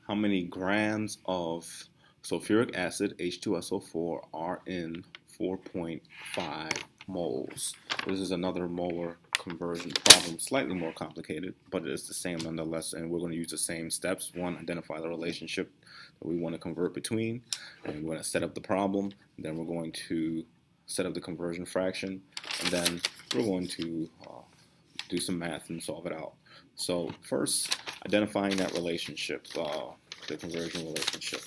how many grams of sulfuric acid, H2SO4, are in 4.5 moles. This is another molar conversion problem, slightly more complicated, but it is the same nonetheless, and we're going to use the same steps. One, identify the relationship that we want to convert between, and we're going to set up the problem, then we're going to set up the conversion fraction, and then we're going to do some math and solve it out. So first, identifying that relationship, the conversion relationship.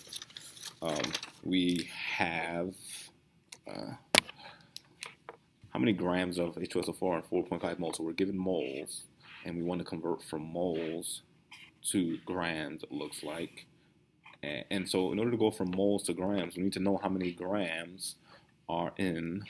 We have how many grams of H2SO4 and 4.5 moles? So we're given moles, and we want to convert from moles to grams, it looks like. And so in order to go from moles to grams, we need to know how many grams are in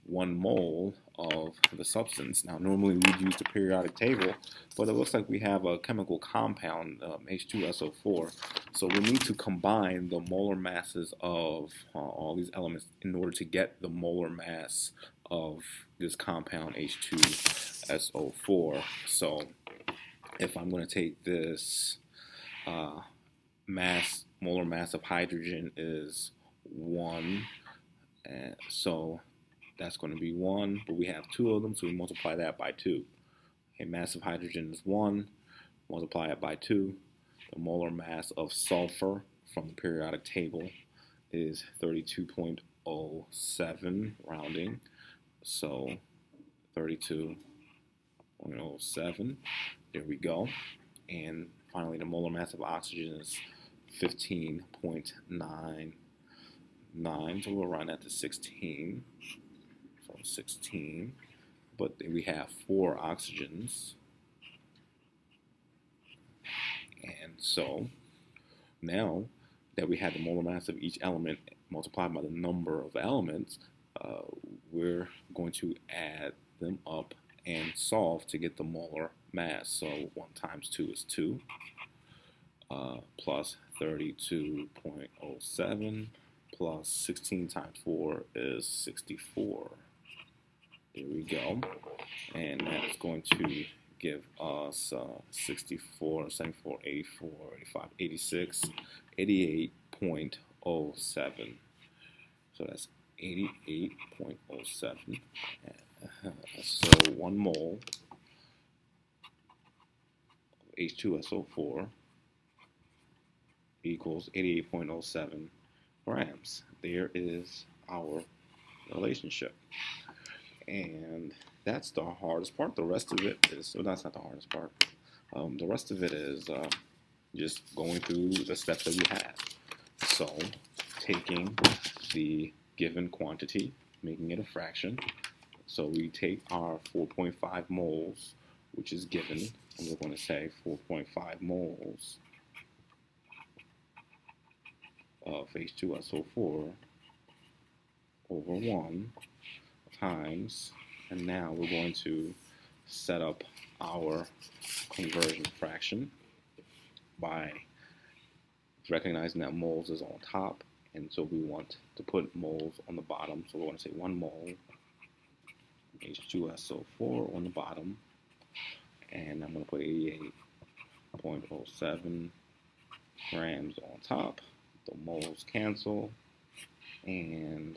1 mole of the substance. Now, normally we'd use the periodic table, but it looks like we have a chemical compound, H2SO4. So we need to combine the molar masses of all these elements in order to get the molar mass of this compound H2SO4. So if I'm going to take this molar mass of hydrogen is 1, and so that's going to be 1, but we have 2 of them, so we multiply that by 2. Okay, mass of hydrogen is 1, multiply it by 2. The molar mass of sulfur from the periodic table is 32.07, rounding, so 32.07, there we go. And finally, the molar mass of oxygen is 15.99, so we'll round that to 16. So 16, but we have 4 oxygens, and so now that we have the molar mass of each element multiplied by the number of elements, we're going to add them up and solve to get the molar mass. So 1 times 2 is 2, plus 32.07, plus 16 times 4 is 64. There we go, and that's going to give us 64, 74, 84, 85, 86, 88.07. So that's 88.07. So 1 mole of H2SO4 equals 88.07 grams. There is our relationship. And that's the hardest part. The rest of it is, well, that's not the hardest part. The rest of it is just going through the steps that we have. So taking the given quantity, making it a fraction. So we take our 4.5 moles, which is given, and we're going to say 4.5 moles of H2SO4 over 1 times, and now we're going to set up our conversion fraction by recognizing that moles is on top, and so we want to put moles on the bottom. So we're going to say 1 mole H2SO4 on the bottom, and I'm going to put 88.07 grams on top. The moles cancel, and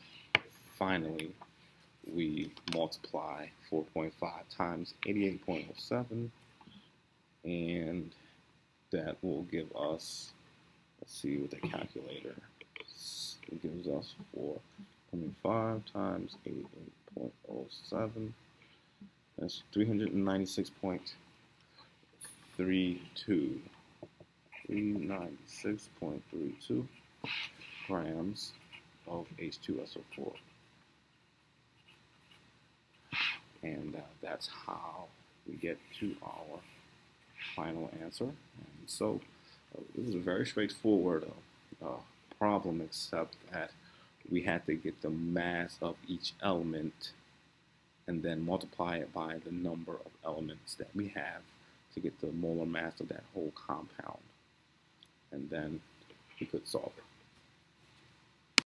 finally we multiply 4.5 times 88.07, and that will give us, let's see what the calculator, it gives us 4.5 times 88.07, that's 396.32, 396.32 grams of H2SO4. And that's how we get to our final answer. And so it was a very straightforward problem, except that we had to get the mass of each element and then multiply it by the number of elements that we have to get the molar mass of that whole compound. And then we could solve it.